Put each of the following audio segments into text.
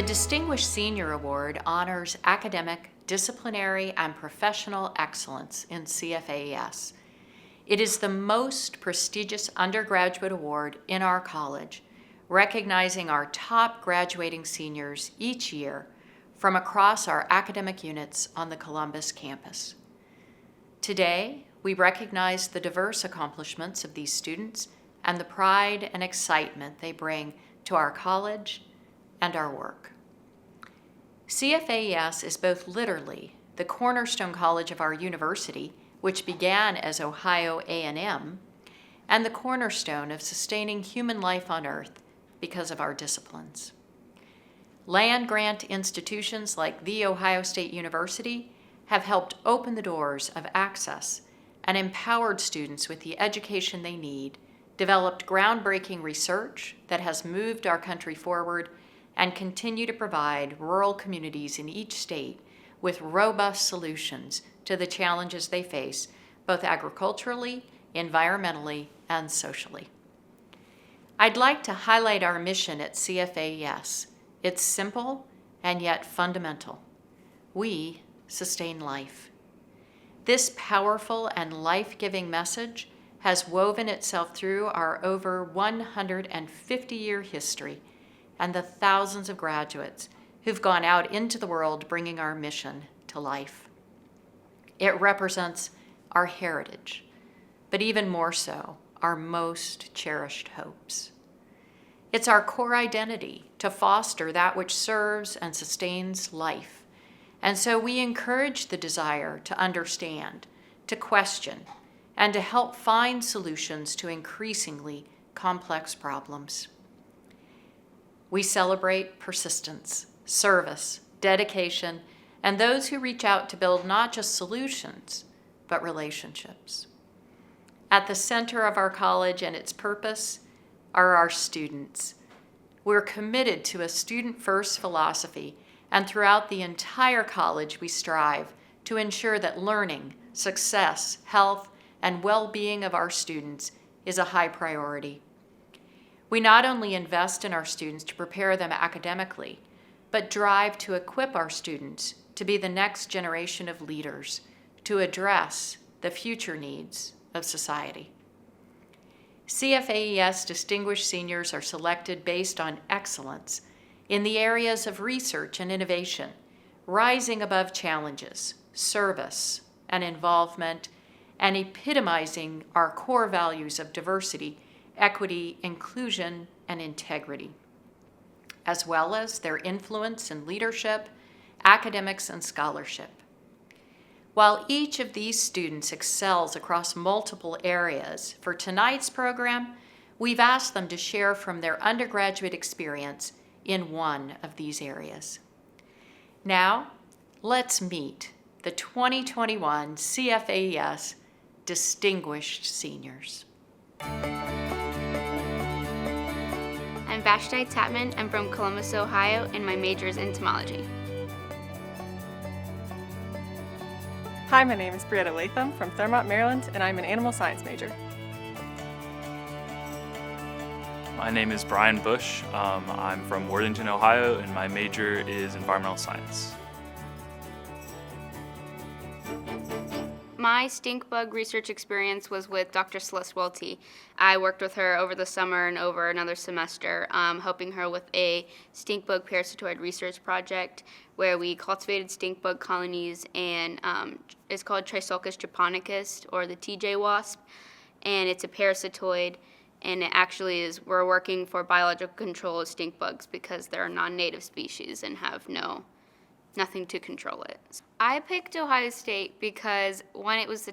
The Distinguished Senior Award honors academic, disciplinary, and professional excellence in CFAES. It is the most prestigious undergraduate award in our college, recognizing our top graduating seniors each year from across our academic units on the Columbus campus. Today, we recognize the diverse accomplishments of these students and the pride and excitement they bring to our college and our work. CFAES is both literally the cornerstone college of our university, which began as Ohio A&M, and the cornerstone of sustaining human life on earth because of our disciplines. Land-grant institutions like The Ohio State University have helped open the doors of access and empowered students with the education they need, developed groundbreaking research that has moved our country forward, and continue to provide rural communities in each state with robust solutions to the challenges they face, both agriculturally, environmentally, and socially. I'd like to highlight our mission at CFAES. It's simple and yet fundamental. We sustain life. This powerful and life-giving message has woven itself through our over 150-year history and the thousands of graduates who've gone out into the world bringing our mission to life. It represents our heritage, but even more so, our most cherished hopes. It's our core identity to foster that which serves and sustains life. And so we encourage the desire to understand, to question, and to help find solutions to increasingly complex problems. We celebrate persistence, service, dedication, and those who reach out to build not just solutions, but relationships. At the center of our college and its purpose are our students. We're committed to a student-first philosophy, and throughout the entire college we strive to ensure that learning, success, health, and well-being of our students is a high priority. We not only invest in our students to prepare them academically, but drive to equip our students to be the next generation of leaders to address the future needs of society. CFAES Distinguished Seniors are selected based on excellence in the areas of research and innovation, rising above challenges, service, and involvement, and epitomizing our core values of diversity, equity, inclusion, and integrity, as well as their influence in leadership, academics, and scholarship. While each of these students excels across multiple areas, for tonight's program, we've asked them to share from their undergraduate experience in one of these areas. Now, let's meet the 2021 CFAES Distinguished Seniors. I'm Vashti Tatman. I'm from Columbus, Ohio, and my major is entomology. Hi, my name is Brietta Latham from Thurmont, Maryland, and I'm an animal science major. My name is Brian Bush. I'm from Worthington, Ohio, and my major is environmental science. My stink bug research experience was with Dr. Celeste Welty. I worked with her over the summer and over another semester, helping her with a stink bug parasitoid research project where we cultivated stink bug colonies, and it's called Trisulcus japonicus, or the TJ wasp, and it's a parasitoid, and it actually is, we're working for biological control of stink bugs because they're a non-native species and have nothing to control it. I picked Ohio State because one, it was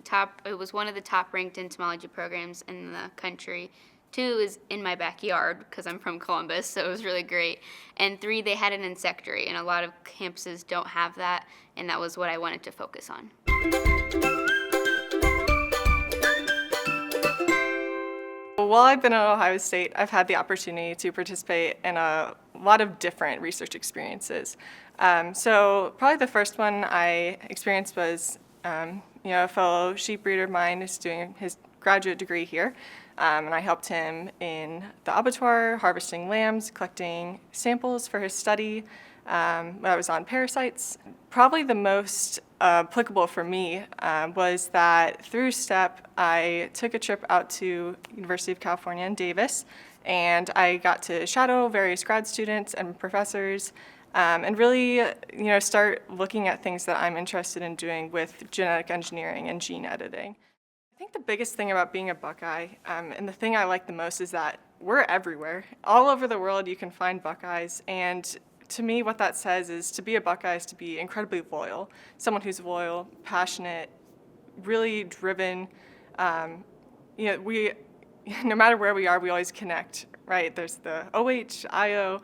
one of the top ranked entomology programs in the country. Two, is in my backyard because I'm from Columbus, so it was really great. And three, they had an insectary, and a lot of campuses don't have that, and that was what I wanted to focus on. While I've been at Ohio State, I've had the opportunity to participate in a lot of different research experiences. So probably the first one I experienced was, a fellow sheep breeder of mine is doing his graduate degree here, and I helped him in the abattoir, harvesting lambs, collecting samples for his study, when I was on parasites. Probably the most applicable for me was that through STEP, I took a trip out to University of California in Davis, and I got to shadow various grad students and professors, and really, start looking at things that I'm interested in doing with genetic engineering and gene editing. I think the biggest thing about being a Buckeye, and the thing I like the most, is that we're everywhere. All over the world you can find Buckeyes, and to me what that says is to be a Buckeye is to be incredibly loyal. Someone who's loyal, passionate, really driven. We, no matter where we are, we always connect, right? There's the OH, IO,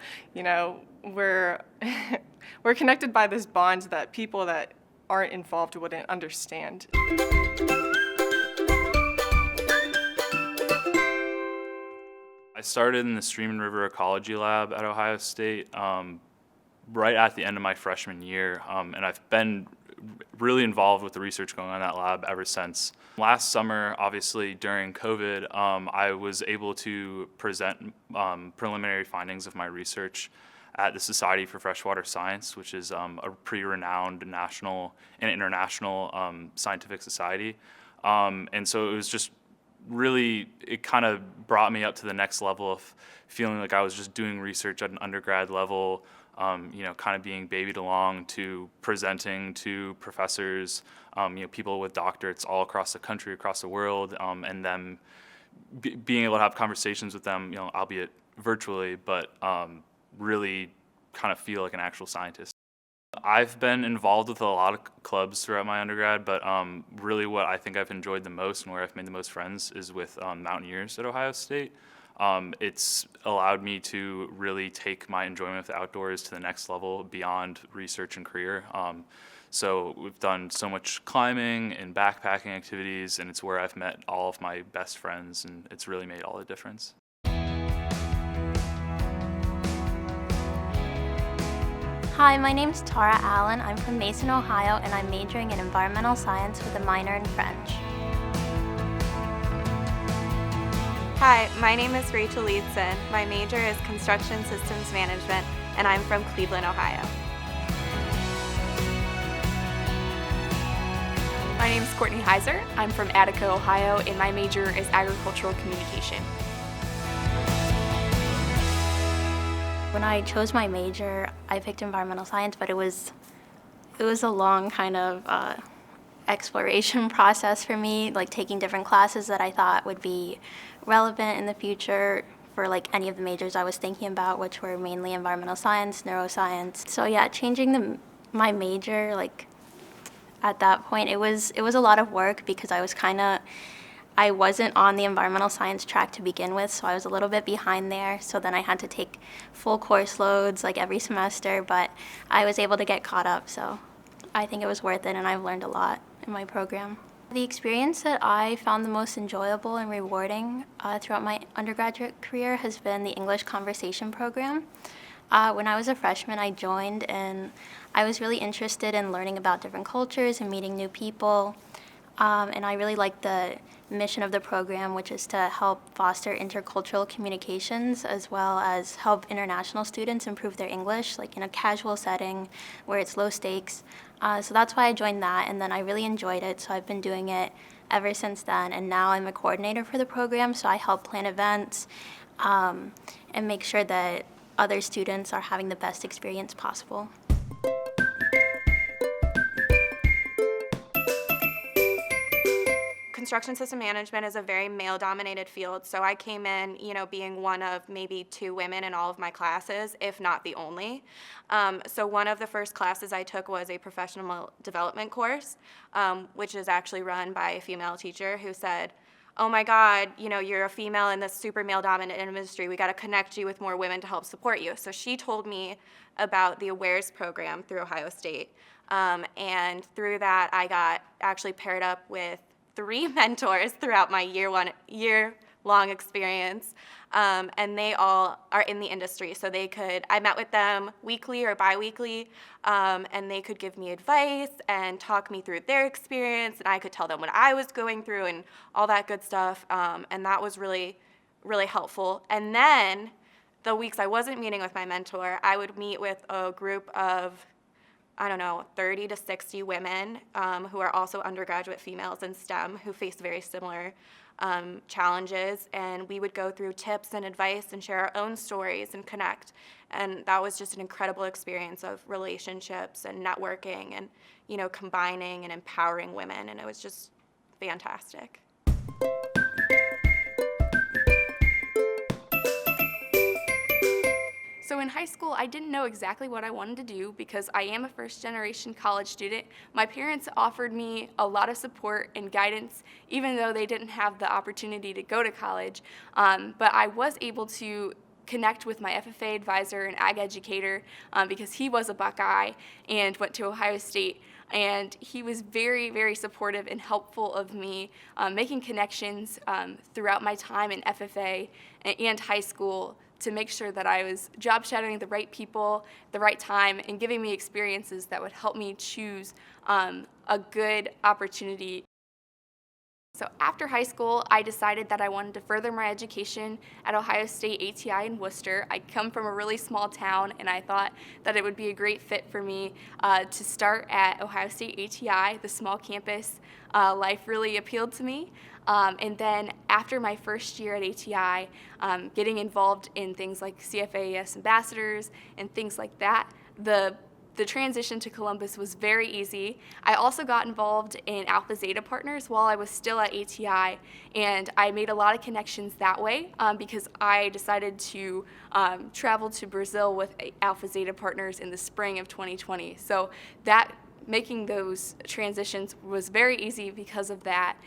we're, we're connected by this bond that people that aren't involved wouldn't understand. I started in the Stream and River Ecology Lab at Ohio State right at the end of my freshman year, and I've been really involved with the research going on in that lab ever since. Last summer, obviously during COVID, I was able to present preliminary findings of my research at the Society for Freshwater Science, which is a pretty renowned national and international scientific society. And so it was just really, it kind of brought me up to the next level of feeling like I was just doing research at an undergrad level, kind of being babied along to presenting to professors, people with doctorates all across the country, across the world, and them being able to have conversations with them, albeit virtually, but really kind of feel like an actual scientist. I've been involved with a lot of clubs throughout my undergrad, but really what I think I've enjoyed the most and where I've made the most friends is with Mountaineers at Ohio State. It's allowed me to really take my enjoyment of the outdoors to the next level beyond research and career. So we've done so much climbing and backpacking activities, and it's where I've met all of my best friends, and it's really made all the difference. Hi, my name's Tara Allen. I'm from Mason, Ohio, and I'm majoring in environmental science with a minor in French. Hi, my name is Rachel Leedson. My major is Construction Systems Management, and I'm from Cleveland, Ohio. My name is Courtney Heiser. I'm from Attica, Ohio, and my major is Agricultural Communication. When I chose my major, I picked environmental science, but it was a long kind of exploration process for me, like taking different classes that I thought would be relevant in the future for like any of the majors I was thinking about, which were mainly environmental science, neuroscience. So yeah, changing my major, like at that point, it was a lot of work because I wasn't on the environmental science track to begin with, so I was a little bit behind there. So then I had to take full course loads like every semester, but I was able to get caught up, so I think it was worth it, and I've learned a lot in my program. The experience that I found the most enjoyable and rewarding throughout my undergraduate career has been the English Conversation program. When I was a freshman, I joined, and I was really interested in learning about different cultures and meeting new people. And I really liked the mission of the program, which is to help foster intercultural communications as well as help international students improve their English, like in a casual setting where it's low stakes. So that's why I joined that, and then I really enjoyed it, so I've been doing it ever since then. And now I'm a coordinator for the program, so I help plan events and make sure that other students are having the best experience possible. Construction system management is a very male-dominated field, so I came in, being one of maybe 2 women in all of my classes, if not the only. So one of the first classes I took was a professional development course, which is actually run by a female teacher who said, "Oh my God, you're a female in this super male-dominant industry. We got to connect you with more women to help support you." So she told me about the AWARES program through Ohio State, and through that I got actually paired up with 3 mentors throughout my year-long experience, and they all are in the industry. So I met with them weekly or bi-weekly, and they could give me advice and talk me through their experience, and I could tell them what I was going through and all that good stuff, and that was really, really helpful. And then the weeks I wasn't meeting with my mentor, I would meet with a group of, I don't know, 30 to 60 women who are also undergraduate females in STEM who face very similar challenges, and we would go through tips and advice and share our own stories and connect. And that was just an incredible experience of relationships and networking and, you know, combining and empowering women, and it was just fantastic. So in high school, I didn't know exactly what I wanted to do because I am a first-generation college student. My parents offered me a lot of support and guidance, even though they didn't have the opportunity to go to college. But I was able to connect with my FFA advisor and ag educator because he was a Buckeye and went to Ohio State. And he was very, very supportive and helpful of me making connections throughout my time in FFA and high school to make sure that I was job shadowing the right people, the right time, and giving me experiences that would help me choose a good opportunity. So after high school, I decided that I wanted to further my education at Ohio State ATI in Worcester. I come from a really small town, and I thought that it would be a great fit for me to start at Ohio State ATI. The small campus life really appealed to me. And then after my first year at ATI, getting involved in things like CFAES ambassadors and things like that, the transition to Columbus was very easy. I also got involved in Alpha Zeta Partners while I was still at ATI, and I made a lot of connections that way because I decided to travel to Brazil with Alpha Zeta Partners in the spring of 2020. So that making those transitions was very easy because of that,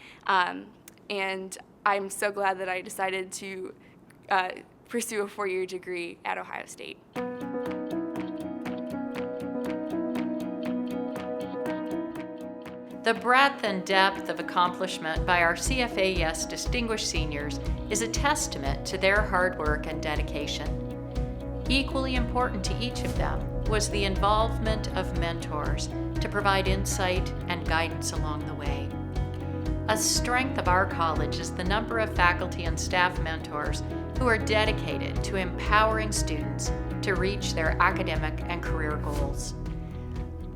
and I'm so glad that I decided to pursue a 4-year degree at Ohio State. The breadth and depth of accomplishment by our CFAES distinguished seniors is a testament to their hard work and dedication. Equally important to each of them was the involvement of mentors to provide insight and guidance along the way. A strength of our college is the number of faculty and staff mentors who are dedicated to empowering students to reach their academic and career goals.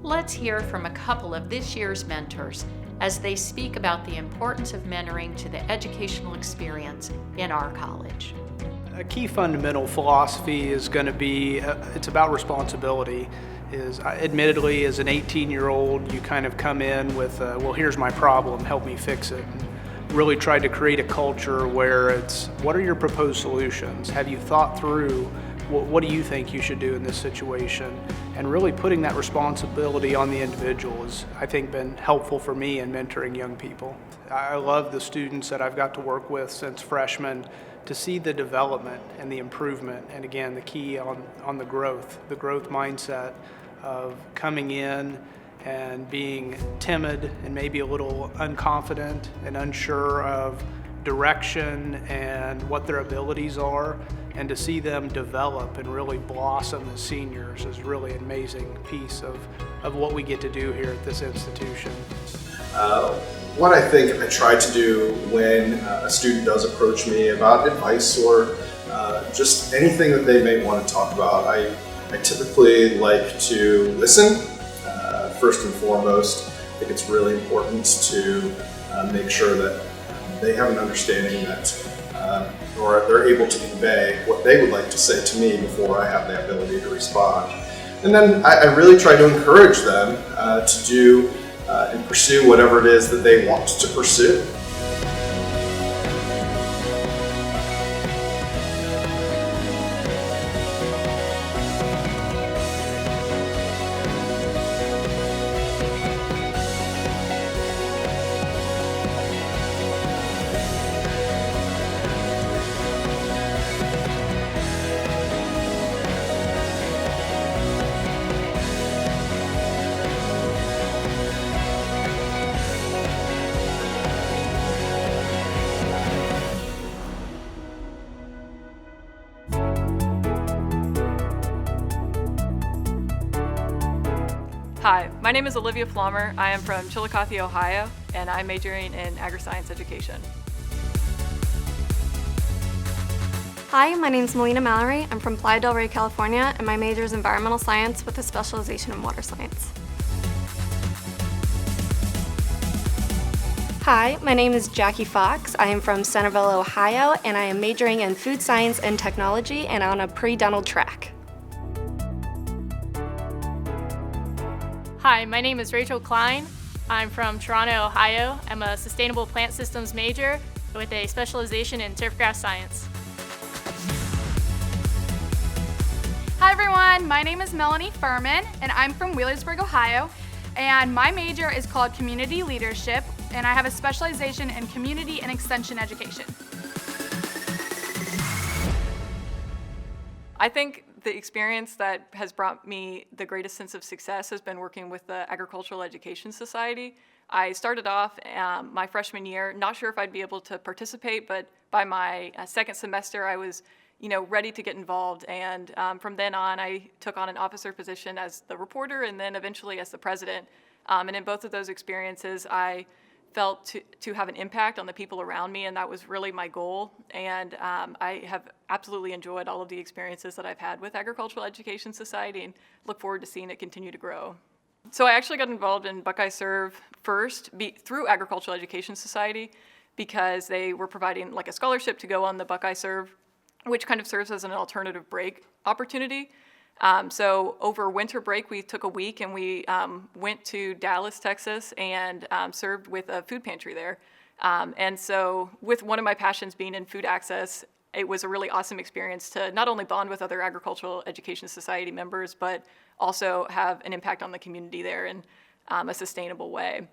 Let's hear from a couple of this year's mentors as they speak about the importance of mentoring to the educational experience in our college. A key fundamental philosophy is going to be, it's about responsibility. Admittedly, as an 18-year-old, you kind of come in with, well, here's my problem, help me fix it. And really tried to create a culture where it's, what are your proposed solutions? Have you thought through what do you think you should do in this situation? And really putting that responsibility on the individual has, I think, been helpful for me in mentoring young people. I love the students that I've got to work with since freshman to see the development and the improvement, and again, the key on the growth mindset of coming in and being timid and maybe a little unconfident and unsure of direction and what their abilities are, and to see them develop and really blossom as seniors is really an amazing piece of what we get to do here at this institution. What I think I try to do when a student does approach me about advice or just anything that they may want to talk about, I typically like to listen first and foremost. I think it's really important to make sure that they have an understanding that or they're able to convey what they would like to say to me before I have the ability to respond. And then I really try to encourage them to do and pursue whatever it is that they want to pursue. Hi, my name is Olivia Plummer. I am from Chillicothe, Ohio, and I'm majoring in agri-science education. Hi, my name is Melina Mallory. I'm from Playa del Rey, California, and my major is environmental science with a specialization in water science. Hi, my name is Jackie Fox. I am from Centerville, Ohio, and I am majoring in food science and technology and on a pre-dental track. Hi, my name is Rachel Klein. I'm from Toronto, Ohio. I'm a sustainable plant systems major with a specialization in turfgrass science. Hi everyone, my name is Melanie Furman and I'm from Wheelersburg, Ohio, and my major is called Community Leadership and I have a specialization in Community and Extension Education. I think the experience that has brought me the greatest sense of success has been working with the Agricultural Education Society. I started off my freshman year, not sure if I'd be able to participate, but by my second semester I was ready to get involved, and from then on I took on an officer position as the reporter and then eventually as the president. And in both of those experiences I felt to have an impact on the people around me, and that was really my goal. And I have absolutely enjoyed all of the experiences that I've had with Agricultural Education Society and look forward to seeing it continue to grow. So I actually got involved in Buckeye Serve first through Agricultural Education Society because they were providing like a scholarship to go on the Buckeye Serve, which kind of serves as an alternative break opportunity. So over winter break, we took a week and we went to Dallas, Texas, and served with a food pantry there. And so with one of my passions being in food access, it was a really awesome experience to not only bond with other Agricultural Education Society members, but also have an impact on the community there in a sustainable way.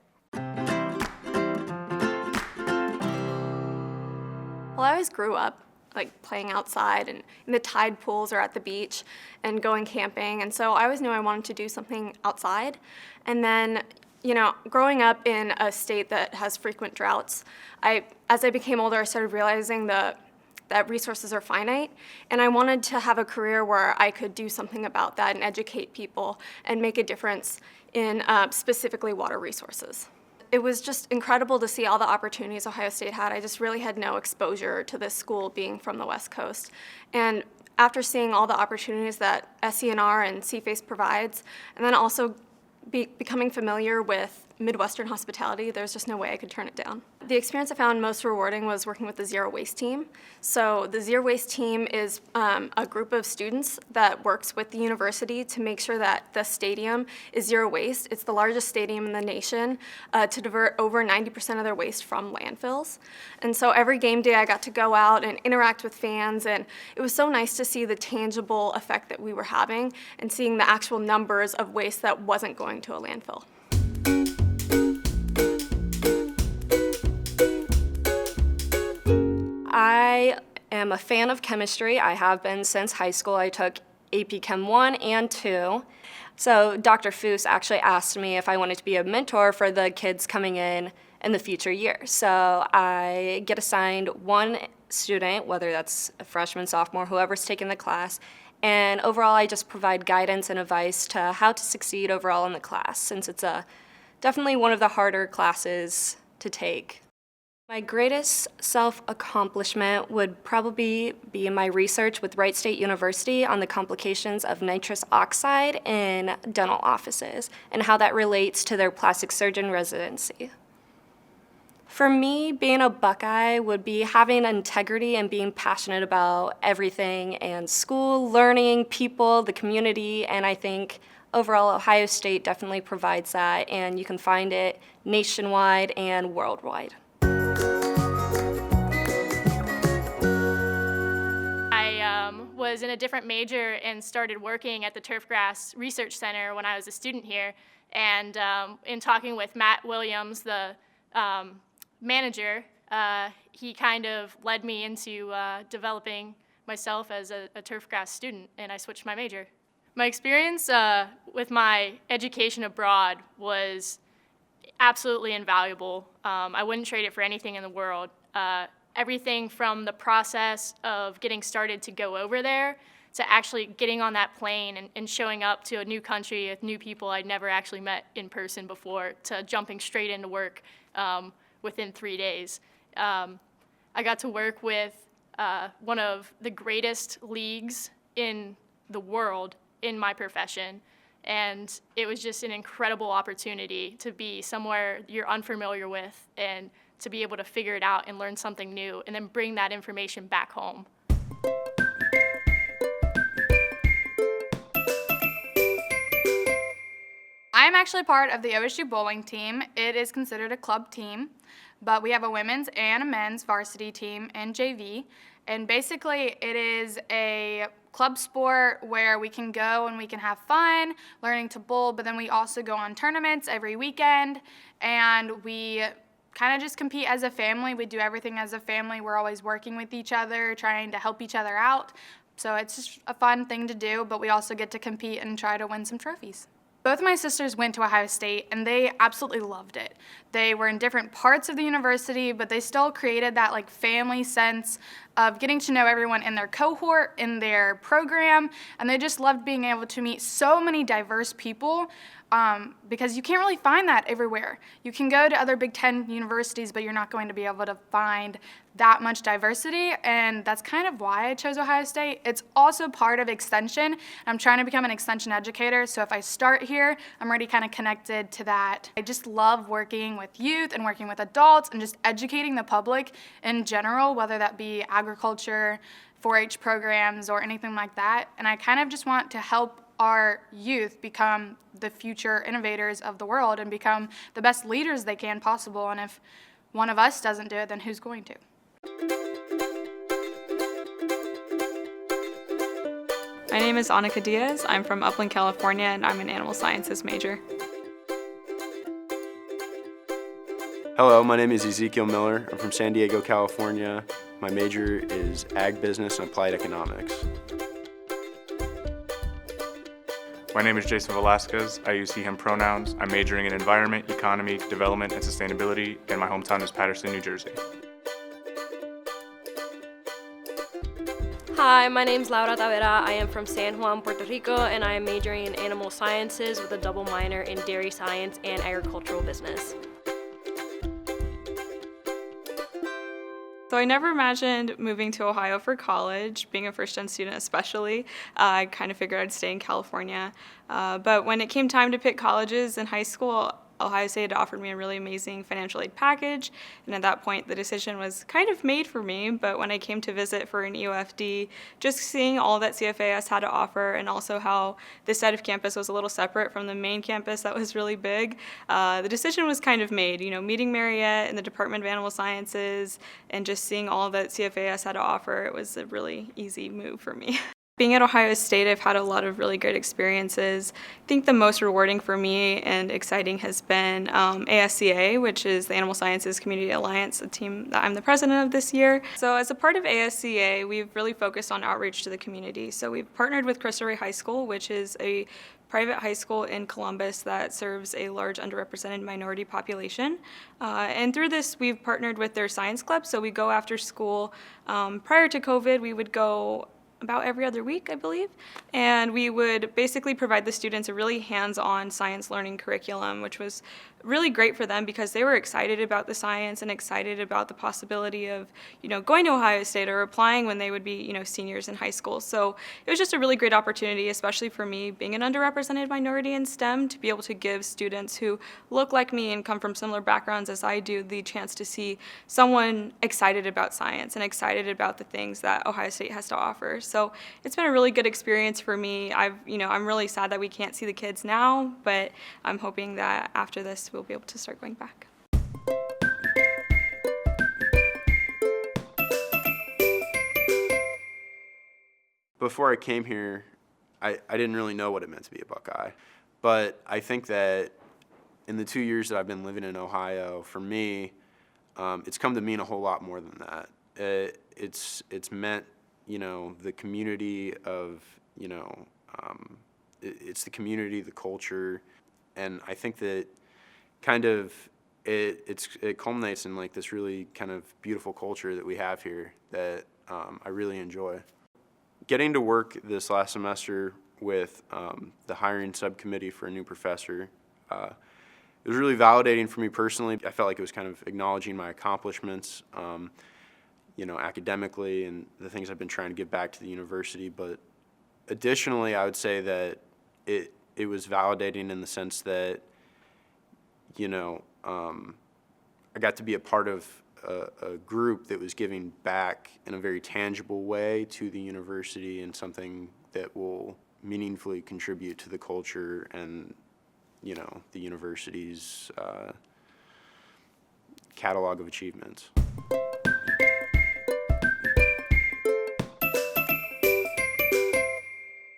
Well, I always grew up like playing outside and in the tide pools or at the beach and going camping, and so I always knew I wanted to do something outside. And then, growing up in a state that has frequent droughts, as I became older, I started realizing that resources are finite, and I wanted to have a career where I could do something about that and educate people and make a difference in specifically water resources. It was just incredible to see all the opportunities Ohio State had. I just really had no exposure to this school being from the West Coast. And after seeing all the opportunities that SENR and CFACE provides, and then also becoming familiar with Midwestern hospitality, there's just no way I could turn it down. The experience I found most rewarding was working with the Zero Waste team. So the Zero Waste team is a group of students that works with the university to make sure that the stadium is zero waste. It's the largest stadium in the nation to divert over 90% of their waste from landfills. And so every game day I got to go out and interact with fans, and it was so nice to see the tangible effect that we were having and seeing the actual numbers of waste that wasn't going to a landfill. I am a fan of chemistry. I have been since high school. I took AP Chem 1 and 2. So Dr. Foose actually asked me if I wanted to be a mentor for the kids coming in the future years. So I get assigned one student, whether that's a freshman, sophomore, whoever's taking the class, and overall I just provide guidance and advice to how to succeed overall in the class, since it's definitely one of the harder classes to take. My greatest self-accomplishment would probably be my research with Wright State University on the complications of nitrous oxide in dental offices and how that relates to their plastic surgeon residency. For me, being a Buckeye would be having integrity and being passionate about everything and school, learning, people, the community, and I think overall Ohio State definitely provides that, and you can find it nationwide and worldwide. Was in a different major and started working at the Turfgrass Research Center when I was a student here. And in talking with Matt Williams, the manager, he kind of led me into developing myself as a Turfgrass student, and I switched my major. My experience with my education abroad was absolutely invaluable. I wouldn't trade it for anything in the world. Everything from the process of getting started to go over there to actually getting on that plane and showing up to a new country with new people I'd never actually met in person before, to jumping straight into work within 3 days. I got to work with one of the greatest leagues in the world in my profession. And it was just an incredible opportunity to be somewhere you're unfamiliar with and to be able to figure it out and learn something new and then bring that information back home. I'm actually part of the OSU bowling team. It is considered a club team, but we have a women's and a men's varsity team and JV. And basically, it is a club sport where we can go and we can have fun learning to bowl, but then we also go on tournaments every weekend, and we kind of just compete as a family. We do everything as a family. We're always working with each other, trying to help each other out. So it's just a fun thing to do, but we also get to compete and try to win some trophies. Both of my sisters went to Ohio State, and they absolutely loved it. They were in different parts of the university, but they still created that like family sense of getting to know everyone in their cohort, in their program, and they just loved being able to meet so many diverse people because you can't really find that everywhere. You can go to other Big Ten universities, but you're not going to be able to find that much diversity, and that's kind of why I chose Ohio State. It's also part of Extension. I'm trying to become an Extension educator, so if I start here, I'm already kind of connected to that. I just love working with youth and working with adults and just educating the public in general, whether that be agriculture, 4-H programs, or anything like that. And I kind of just want to help our youth become the future innovators of the world and become the best leaders they can possible. And if one of us doesn't do it, then who's going to? My name is Annika Diaz. I'm from Upland, California, and I'm an animal sciences major. Hello, my name is Ezekiel Miller. I'm from San Diego, California. My major is Ag Business and Applied Economics. My name is Jason Velasquez. I use he, him pronouns. I'm majoring in environment, economy, development, and sustainability, and my hometown is Paterson, New Jersey. Hi, my name's Laura Tavera. I am from San Juan, Puerto Rico, and I am majoring in animal sciences with a double minor in dairy science and agricultural business. So I never imagined moving to Ohio for college, being a first-gen student especially. I kind of figured I'd stay in California. But when it came time to pick colleges in high school, Ohio State had offered me a really amazing financial aid package, and at that point the decision was kind of made for me. But when I came to visit for an EOFD, just seeing all that CFAS had to offer and also how this side of campus was a little separate from the main campus that was really big, the decision was kind of made. You know, meeting Mariette in the Department of Animal Sciences and just seeing all that CFAS had to offer, it was a really easy move for me. Being at Ohio State, I've had a lot of really great experiences. I think the most rewarding for me and exciting has been ASCA, which is the Animal Sciences Community Alliance, a team that I'm the president of this year. So as a part of ASCA, we've really focused on outreach to the community. So we've partnered with Cristo Rey High School, which is a private high school in Columbus that serves a large underrepresented minority population. And through this, we've partnered with their science club. So we go after school. Prior to COVID, we would go about every other week, I believe. And we would basically provide the students a really hands-on science learning curriculum, which was really great for them because they were excited about the science and excited about the possibility of, you know, going to Ohio State or applying when they would be, you know, seniors in high school. So it was just a really great opportunity, especially for me, being an underrepresented minority in STEM, to be able to give students who look like me and come from similar backgrounds as I do the chance to see someone excited about science and excited about the things that Ohio State has to offer. So it's been a really good experience for me. I'm really sad that we can't see the kids now, but I'm hoping that after this we'll be able to start going back. Before I came here, I didn't really know what it meant to be a Buckeye. But I think that in the 2 years that I've been living in Ohio, for me, it's come to mean a whole lot more than that. It's meant, you know, the community of, you know, it's the community, the culture, and I think that kind of it culminates in like this really kind of beautiful culture that we have here that I really enjoy. Getting to work this last semester with the hiring subcommittee for a new professor, it was really validating for me personally. I felt like it was kind of acknowledging my accomplishments. academically and the things I've been trying to give back to the university. But additionally, I would say that it was validating in the sense that, I got to be a part of a group that was giving back in a very tangible way to the university and something that will meaningfully contribute to the culture and, the university's catalog of achievements.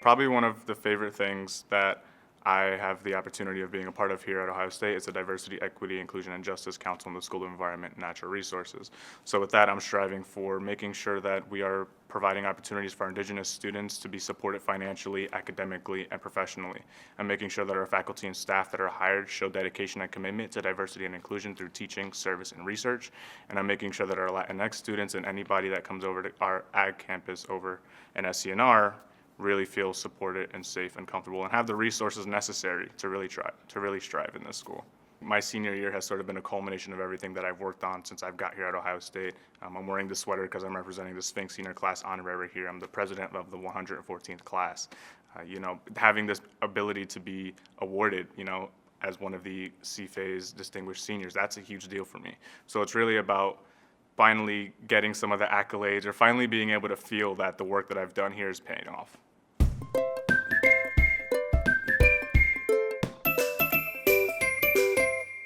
Probably one of the favorite things that I have the opportunity of being a part of here at Ohio State is the Diversity, Equity, Inclusion, and Justice Council in the School of Environment and Natural Resources. So with that, I'm striving for making sure that we are providing opportunities for our Indigenous students to be supported financially, academically, and professionally, and making sure that our faculty and staff that are hired show dedication and commitment to diversity and inclusion through teaching, service, and research. And I'm making sure that our Latinx students and anybody that comes over to our ag campus over in SCNR really feel supported and safe and comfortable and have the resources necessary to really strive in this school. My senior year has sort of been a culmination of everything that I've worked on since I've got here at Ohio State. I'm wearing this sweater because I'm representing the Sphinx Senior Class Honorary here. I'm the president of the 114th class. Having this ability to be awarded, as one of the CFA's distinguished seniors, that's a huge deal for me. So it's really about finally getting some of the accolades or finally being able to feel that the work that I've done here is paying off.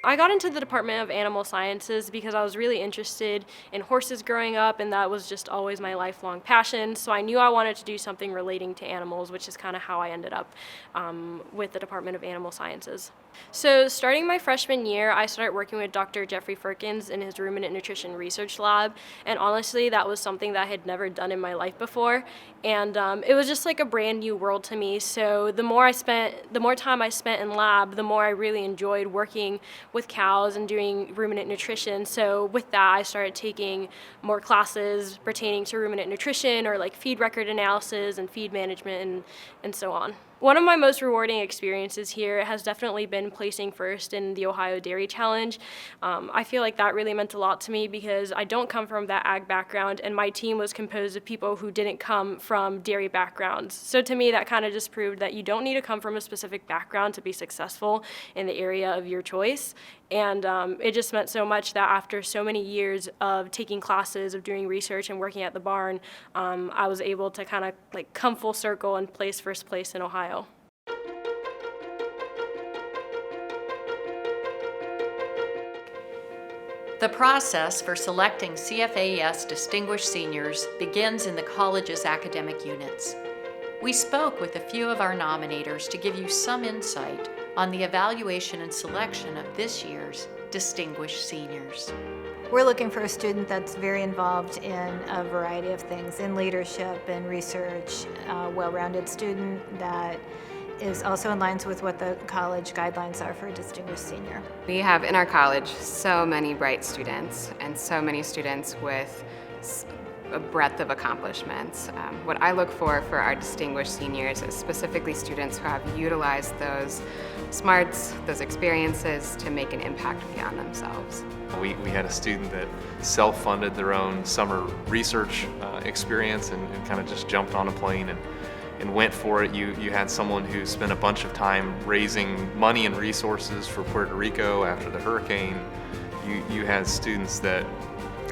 I got into the Department of Animal Sciences because I was really interested in horses growing up, and that was just always my lifelong passion. So I knew I wanted to do something relating to animals, which is kind of how I ended up with the Department of Animal Sciences. So starting my freshman year, I started working with Dr. Jeffrey Firkins in his ruminant nutrition research lab, and honestly, that was something that I had never done in my life before, and it was just like a brand new world to me. So the more time I spent in lab, the more I really enjoyed working with cows and doing ruminant nutrition. So with that, I started taking more classes pertaining to ruminant nutrition or like feed record analysis and feed management and so on. One of my most rewarding experiences here has definitely been placing first in the Ohio Dairy Challenge. I feel like that really meant a lot to me because I don't come from that ag background, and my team was composed of people who didn't come from dairy backgrounds. So to me, that kind of just proved that you don't need to come from a specific background to be successful in the area of your choice. And it just meant so much that after so many years of taking classes, of doing research and working at the barn, I was able to kind of like come full circle and place first place in Ohio. The process for selecting CFAES Distinguished Seniors begins in the college's academic units. We spoke with a few of our nominators to give you some insight on the evaluation and selection of this year's Distinguished Seniors. We're looking for a student that's very involved in a variety of things, in leadership and research, a well-rounded student that is also in lines with what the college guidelines are for a distinguished senior. We have in our college so many bright students and so many students with a breadth of accomplishments. What I look for our distinguished seniors is specifically students who have utilized those smarts, those experiences to make an impact beyond themselves. We had a student that self-funded their own summer research experience and kind of just jumped on a plane and went for it. You had someone who spent a bunch of time raising money and resources for Puerto Rico after the hurricane. You had students that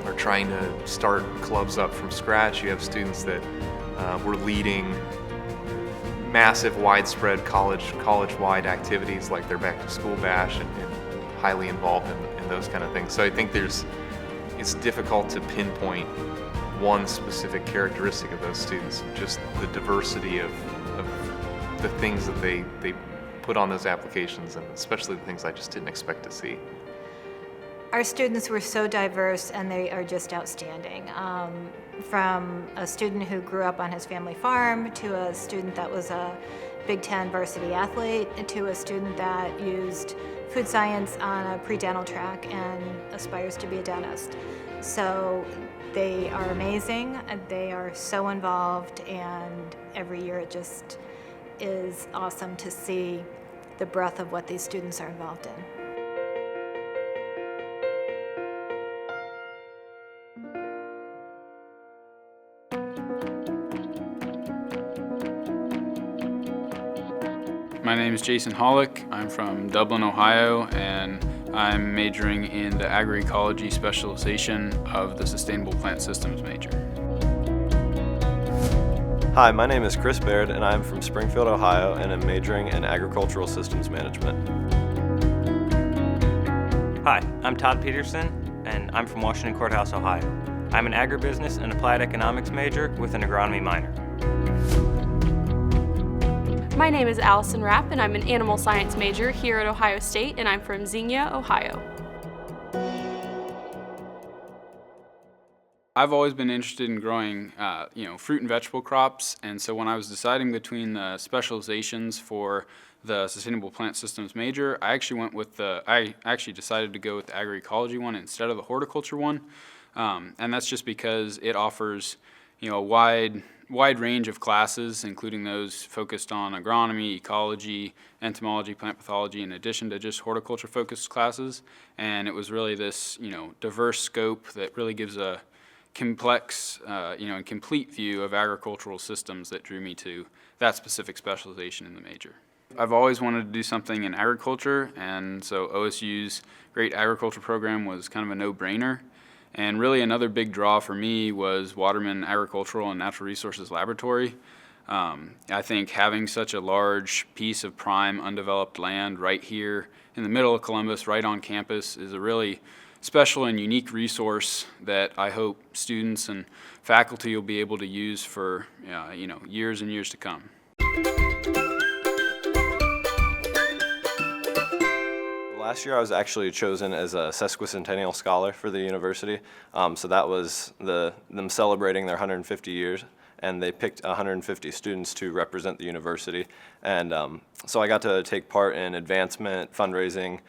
are trying to start clubs up from scratch. You have students that were leading massive, widespread college-wide activities like their back-to-school bash and highly involved in those kind of things. So I think it's difficult to pinpoint one specific characteristic of those students, just the diversity of the things that they put on those applications, and especially the things I just didn't expect to see. Our students were so diverse, and they are just outstanding. From a student who grew up on his family farm, to a student that was a Big Ten varsity athlete, to a student that used food science on a pre-dental track and aspires to be a dentist. So they are amazing, they are so involved, and every year it just is awesome to see the breadth of what these students are involved in. My name is Jason Hollick. I'm from Dublin, Ohio, and I'm majoring in the agroecology specialization of the Sustainable Plant Systems major. Hi, my name is Chris Baird, and I'm from Springfield, Ohio, and am majoring in agricultural systems management. Hi, I'm Todd Peterson, and I'm from Washington Courthouse, Ohio. I'm an agribusiness and applied economics major with an agronomy minor. My name is Allison Rapp, and I'm an animal science major here at Ohio State, and I'm from Xenia, Ohio. I've always been interested in growing, fruit and vegetable crops, and so when I was deciding between the specializations for the Sustainable Plant Systems major, I actually decided to go with the agroecology one instead of the horticulture one, and that's just because it offers, a wide range of classes, including those focused on agronomy, ecology, entomology, plant pathology, in addition to just horticulture-focused classes. And it was really this, diverse scope that really gives a complex, and complete view of agricultural systems that drew me to that specific specialization in the major. I've always wanted to do something in agriculture, and so OSU's great agriculture program was kind of a no-brainer. And really another big draw for me was Waterman Agricultural and Natural Resources Laboratory. I think having such a large piece of prime undeveloped land right here in the middle of Columbus, right on campus, is a really special and unique resource that I hope students and faculty will be able to use for years and years to come. Last year I was actually chosen as a sesquicentennial scholar for the university. So that was them celebrating their 150 years, and they picked 150 students to represent the university. And so I got to take part in advancement, fundraising,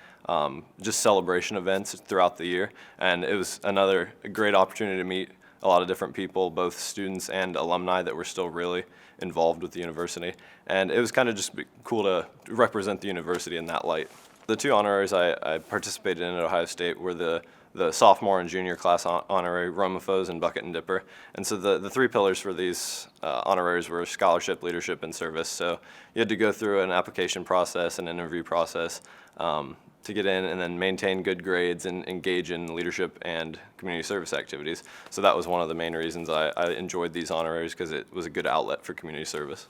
just celebration events throughout the year. And it was another great opportunity to meet a lot of different people, both students and alumni that were still really involved with the university. And it was kind of just cool to represent the university in that light. The two honoraries I participated in at Ohio State were the sophomore and junior class honorary Romafos and Bucket and Dipper. And so the three pillars for these honoraries were scholarship, leadership, and service. So you had to go through an application process, an interview process to get in, and then maintain good grades and engage in leadership and community service activities. So that was one of the main reasons I enjoyed these honoraries, because it was a good outlet for community service.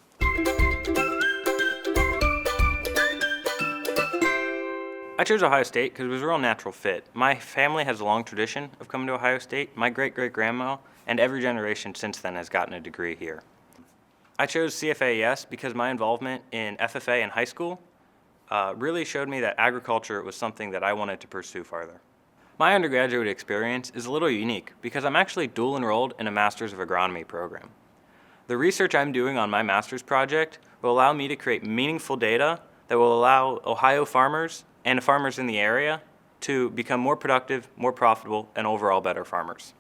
I chose Ohio State because it was a real natural fit. My family has a long tradition of coming to Ohio State. My great-great-grandma and every generation since then has gotten a degree here. I chose CFAES because my involvement in FFA in high school really showed me that agriculture was something that I wanted to pursue farther. My undergraduate experience is a little unique because I'm actually dual enrolled in a Master's of Agronomy program. The research I'm doing on my master's project will allow me to create meaningful data that will allow Ohio farmers and farmers in the area to become more productive, more profitable, and overall better farmers.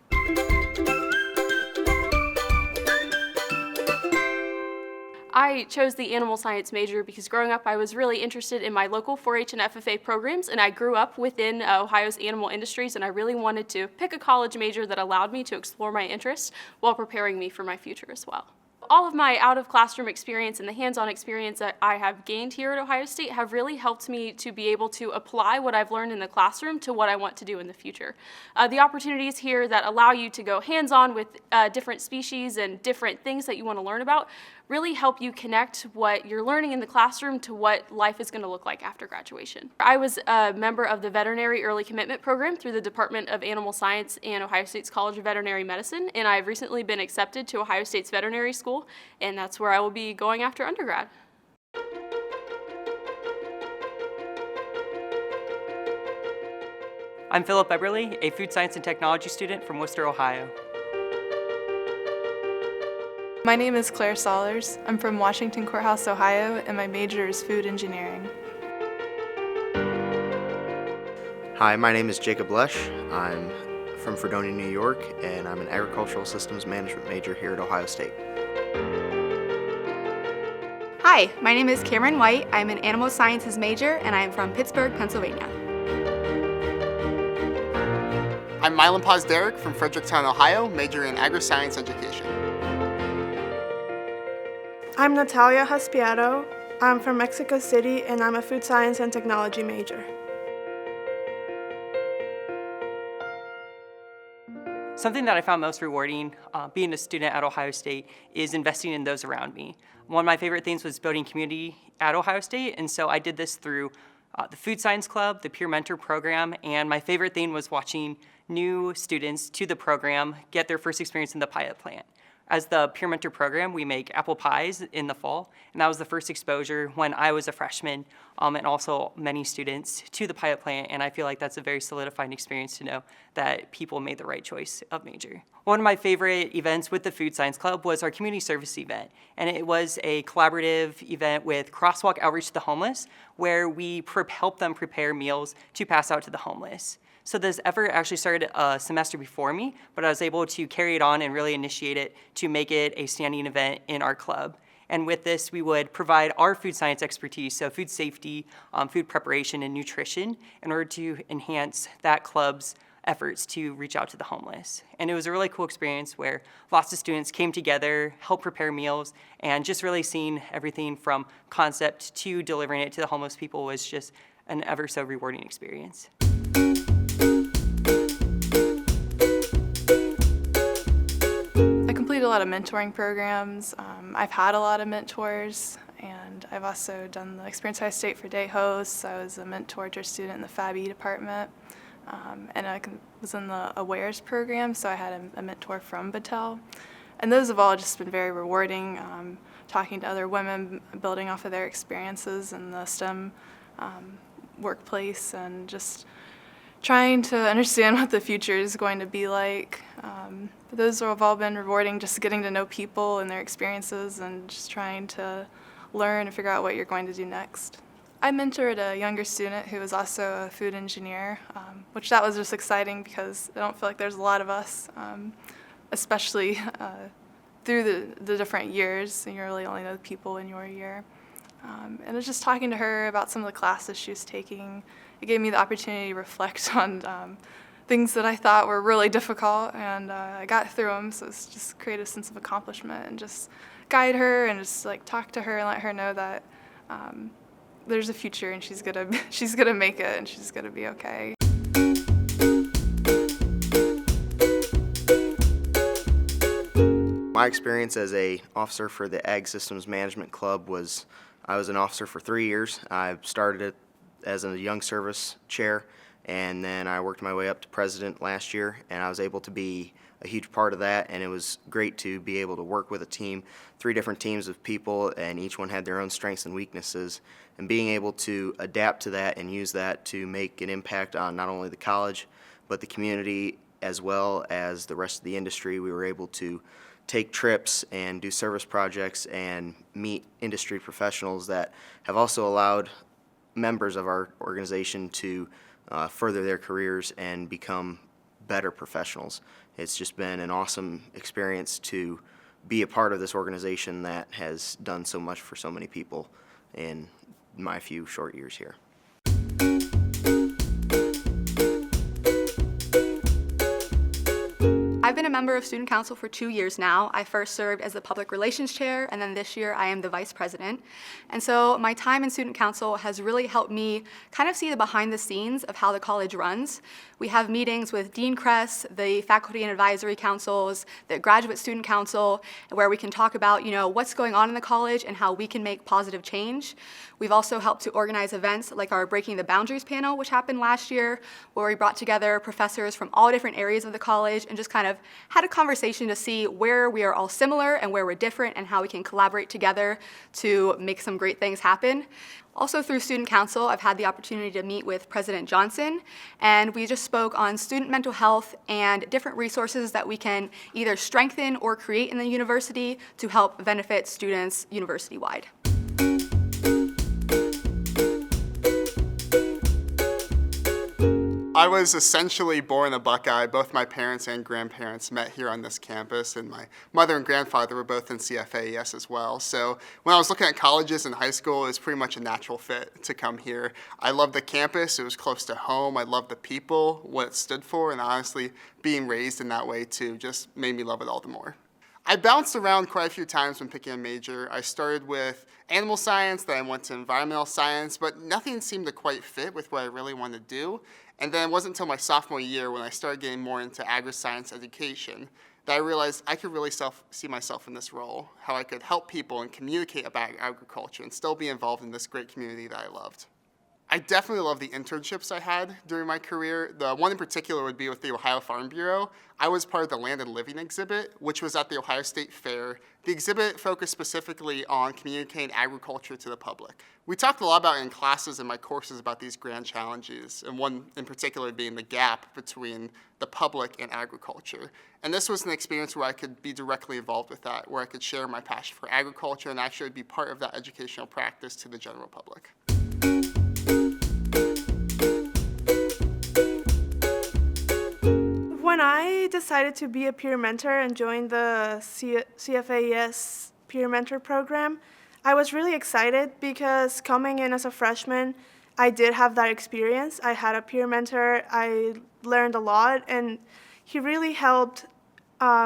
I chose the animal science major because growing up I was really interested in my local 4-H and FFA programs, and I grew up within Ohio's animal industries, and I really wanted to pick a college major that allowed me to explore my interests while preparing me for my future as well. All of my out-of-classroom experience and the hands-on experience that I have gained here at Ohio State have really helped me to be able to apply what I've learned in the classroom to what I want to do in the future. The opportunities here that allow you to go hands-on with different species and different things that you want to learn about really help you connect what you're learning in the classroom to what life is going to look like after graduation. I was a member of the Veterinary Early Commitment Program through the Department of Animal Science and Ohio State's College of Veterinary Medicine, and I've recently been accepted to Ohio State's veterinary school, and that's where I will be going after undergrad. I'm Philip Eberly, a food science and technology student from Worcester, Ohio. My name is Claire Sollers. I'm from Washington Courthouse, Ohio, and my major is food engineering. Hi, my name is Jacob Lesh. I'm from Fredonia, New York, and I'm an agricultural systems management major here at Ohio State. Hi, my name is Cameron White. I'm an animal sciences major, and I am from Pittsburgh, Pennsylvania. I'm Mylan Paz Derek from Fredericktown, Ohio, major in agri-science education. I'm Natalia Haspiato. I'm from Mexico City, and I'm a food science and technology major. Something that I found most rewarding being a student at Ohio State is investing in those around me. One of my favorite things was building community at Ohio State, and so I did this through the Food Science Club, the Peer Mentor Program, and my favorite thing was watching new students to the program get their first experience in the pilot plant. As the Peer Mentor Program, we make apple pies in the fall, and that was the first exposure when I was a freshman, and also many students to the pilot plant, and I feel like that's a very solidifying experience to know that people made the right choice of major. One of my favorite events with the Food Science Club was our community service event, and it was a collaborative event with Crosswalk Outreach to the Homeless, where we helped them prepare meals to pass out to the homeless. So this effort actually started a semester before me, but I was able to carry it on and really initiate it to make it a standing event in our club. And with this, we would provide our food science expertise, so food safety, food preparation, and nutrition, in order to enhance that club's efforts to reach out to the homeless. And it was a really cool experience where lots of students came together, helped prepare meals, and just really seeing everything from concept to delivering it to the homeless people was just an ever so rewarding experience. I completed a lot of mentoring programs. I've had a lot of mentors, and I've also done the Experience Ohio State for Day hosts. I was a mentor to a student in the FAB department, and I was in the AWARES program, so I had a mentor from Battelle. And those have all just been very rewarding, talking to other women, building off of their experiences in the STEM workplace, and just trying to understand what the future is going to be like. But those have all been rewarding, just getting to know people and their experiences and just trying to learn and figure out what you're going to do next. I mentored a younger student who was also a food engineer, which that was just exciting because I don't feel like there's a lot of us, especially through the different years, and you really only know the people in your year. And it was just talking to her about some of the classes she was taking. It gave me the opportunity to reflect on things that I thought were really difficult, and I got through them, so it's just created a sense of accomplishment and just guide her and just like talk to her and let her know that there's a future and she's gonna make it and she's gonna be okay. My experience as an officer for the Ag Systems Management Club was I was an officer for 3 years. I started it as a young service chair, and then I worked my way up to president last year, and I was able to be a huge part of that, and it was great to be able to work with a team, 3 different teams of people, and each one had their own strengths and weaknesses, and being able to adapt to that and use that to make an impact on not only the college, but the community as well as the rest of the industry. We were able to take trips and do service projects and meet industry professionals that have also allowed members of our organization to further their careers and become better professionals. It's just been an awesome experience to be a part of this organization that has done so much for so many people in my few short years here. I've been a member of Student Council for 2 years now. I first served as the Public Relations Chair, and then this year I am the Vice President. And so my time in Student Council has really helped me kind of see the behind the scenes of how the college runs. We have meetings with Dean Kress, the Faculty and Advisory Councils, the Graduate Student Council, where we can talk about, what's going on in the college and how we can make positive change. We've also helped to organize events like our Breaking the Boundaries panel, which happened last year, where we brought together professors from all different areas of the college and just kind of had a conversation to see where we are all similar and where we're different and how we can collaborate together to make some great things happen. Also through Student Council, I've had the opportunity to meet with President Johnson, and we just spoke on student mental health and different resources that we can either strengthen or create in the university to help benefit students university-wide. I was essentially born a Buckeye. Both my parents and grandparents met here on this campus, and my mother and grandfather were both in CFAES as well. So when I was looking at colleges in high school, it was pretty much a natural fit to come here. I loved the campus. It was close to home. I loved the people, what it stood for, and honestly, being raised in that way too just made me love it all the more. I bounced around quite a few times when picking a major. I started with animal science, then I went to environmental science, but nothing seemed to quite fit with what I really wanted to do. And then it wasn't until my sophomore year when I started getting more into agri-science education that I realized I could really see myself in this role, how I could help people and communicate about agriculture and still be involved in this great community that I loved. I definitely love the internships I had during my career. The one in particular would be with the Ohio Farm Bureau. I was part of the Land and Living exhibit, which was at the Ohio State Fair. The exhibit focused specifically on communicating agriculture to the public. We talked a lot about in classes and my courses about these grand challenges, and one in particular being the gap between the public and agriculture. And this was an experience where I could be directly involved with that, where I could share my passion for agriculture and actually be part of that educational practice to the general public. When I decided to be a peer mentor and join the CFAES peer mentor program, I was really excited because coming in as a freshman, I did have that experience. I had a peer mentor, I learned a lot, and he really helped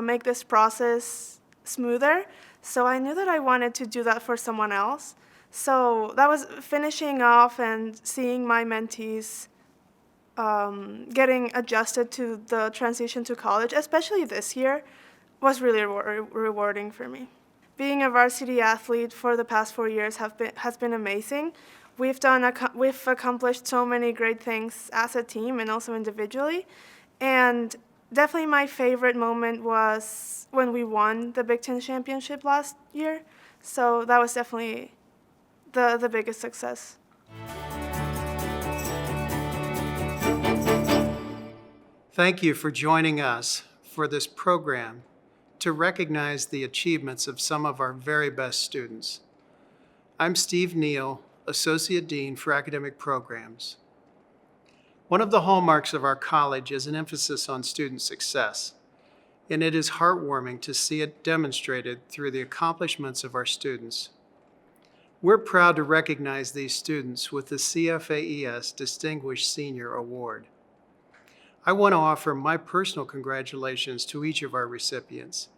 make this process smoother. So I knew that I wanted to do that for someone else. So that was finishing off and seeing my mentees getting adjusted to the transition to college, especially this year, was really rewarding for me. Being a varsity athlete for the past 4 years has been amazing. We've accomplished so many great things as a team and also individually. And definitely my favorite moment was when we won the Big Ten championship last year. So that was definitely the biggest success. Thank you for joining us for this program to recognize the achievements of some of our very best students. I'm Steve Neal, Associate Dean for Academic Programs. One of the hallmarks of our college is an emphasis on student success, and it is heartwarming to see it demonstrated through the accomplishments of our students. We're proud to recognize these students with the CFAES Distinguished Senior Award. I want to offer my personal congratulations to each of our recipients,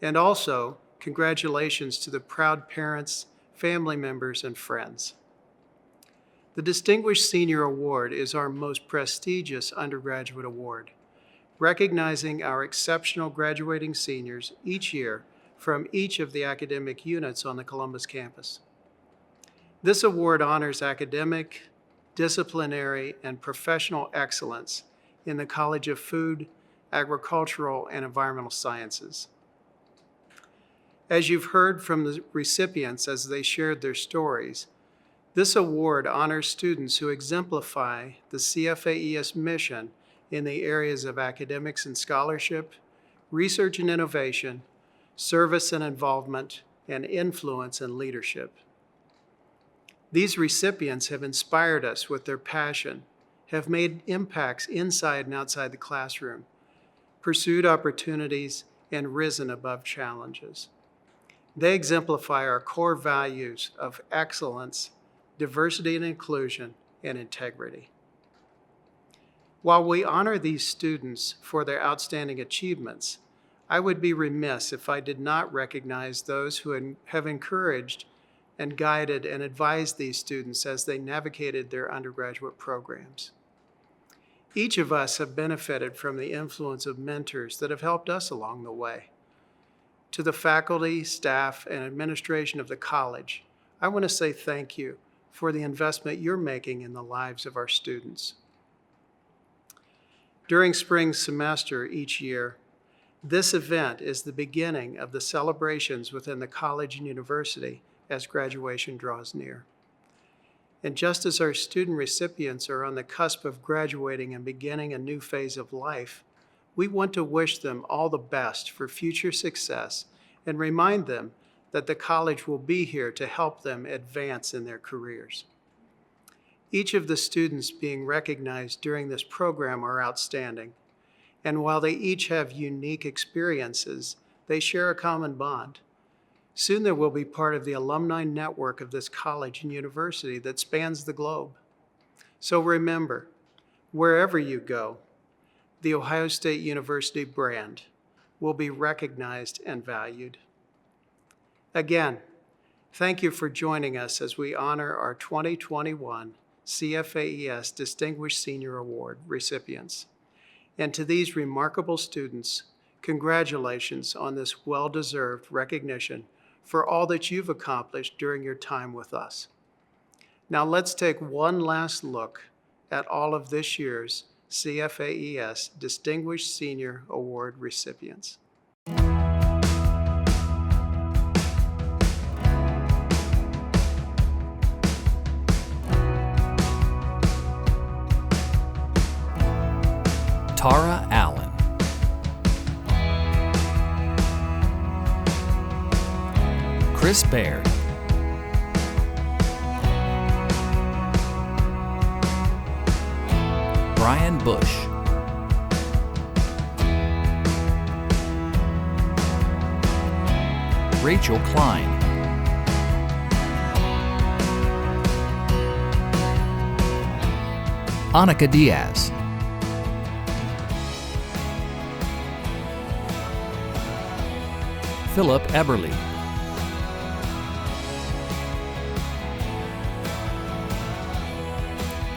and also congratulations to the proud parents, family members, and friends. The Distinguished Senior Award is our most prestigious undergraduate award, recognizing our exceptional graduating seniors each year from each of the academic units on the Columbus campus. This award honors academic, disciplinary, and professional excellence in the College of Food, Agricultural, and Environmental Sciences. As you've heard from the recipients as they shared their stories, this award honors students who exemplify the CFAES mission in the areas of academics and scholarship, research and innovation, service and involvement, and influence and leadership. These recipients have inspired us with their passion, have made impacts inside and outside the classroom, pursued opportunities, and risen above challenges. They exemplify our core values of excellence, diversity and inclusion, and integrity. While we honor these students for their outstanding achievements, I would be remiss if I did not recognize those who have encouraged and guided and advised these students as they navigated their undergraduate programs. Each of us have benefited from the influence of mentors that have helped us along the way. To the faculty, staff, and administration of the college, I want to say thank you for the investment you're making in the lives of our students. During spring semester each year, this event is the beginning of the celebrations within the college and university as graduation draws near. And just as our student recipients are on the cusp of graduating and beginning a new phase of life, we want to wish them all the best for future success and remind them that the college will be here to help them advance in their careers. Each of the students being recognized during this program are outstanding, and while they each have unique experiences, they share a common bond. Soon they will be part of the alumni network of this college and university that spans the globe. So remember, wherever you go, the Ohio State University brand will be recognized and valued. Again, thank you for joining us as we honor our 2021 CFAES Distinguished Senior Award recipients. And to these remarkable students, congratulations on this well-deserved recognition for all that you've accomplished during your time with us. Now let's take one last look at all of this year's CFAES Distinguished Senior Award recipients. Tara Allen, Chris Baird, Brian Bush, Rachel Klein, Annika Diaz, Philip Eberly,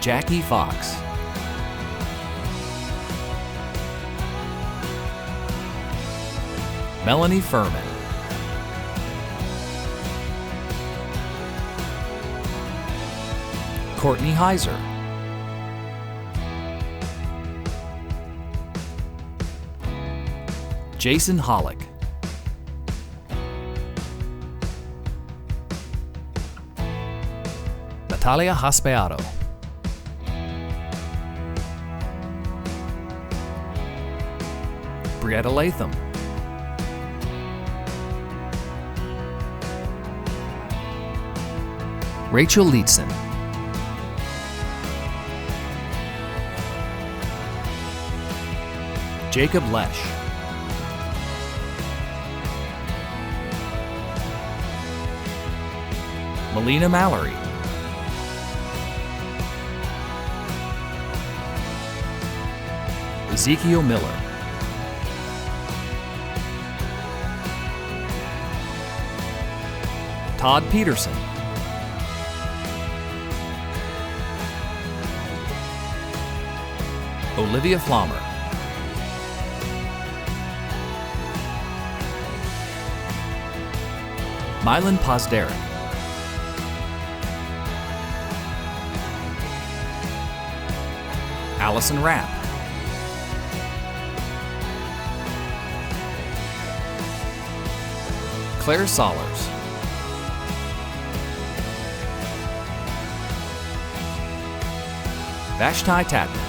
Jackie Fox, Melanie Furman, Courtney Heiser, Jason Hollick, Natalia Haspeado, Brietta Latham, Rachel Lietzen, Jacob Lesh, Melina Mallory, Ezekiel Miller, Todd Peterson, Olivia Flommer, Mylan Posderick, Allison Rapp, Claire Sollers, Vashti Tatman,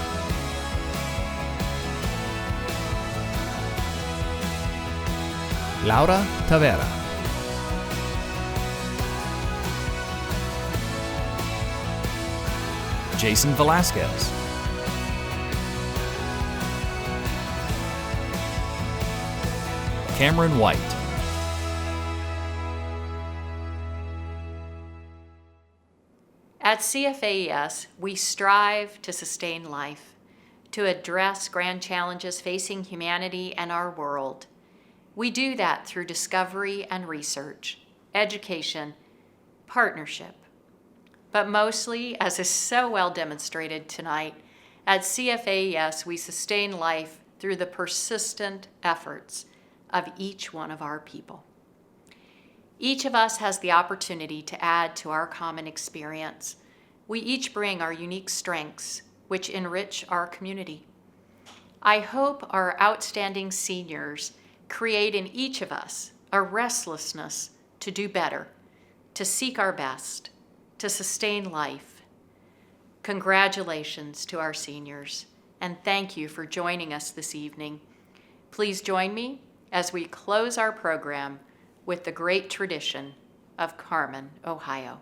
Laura Tavera, Jason Velasquez, Cameron White, At CFAES, we strive to sustain life, to address grand challenges facing humanity and our world. We do that through discovery and research, education, partnership. But mostly, as is so well demonstrated tonight, at CFAES, we sustain life through the persistent efforts of each one of our people. Each of us has the opportunity to add to our common experience. We each bring our unique strengths, which enrich our community. I hope our outstanding seniors create in each of us a restlessness to do better, to seek our best, to sustain life. Congratulations to our seniors, and thank you for joining us this evening. Please join me as we close our program with the great tradition of Carmen, Ohio.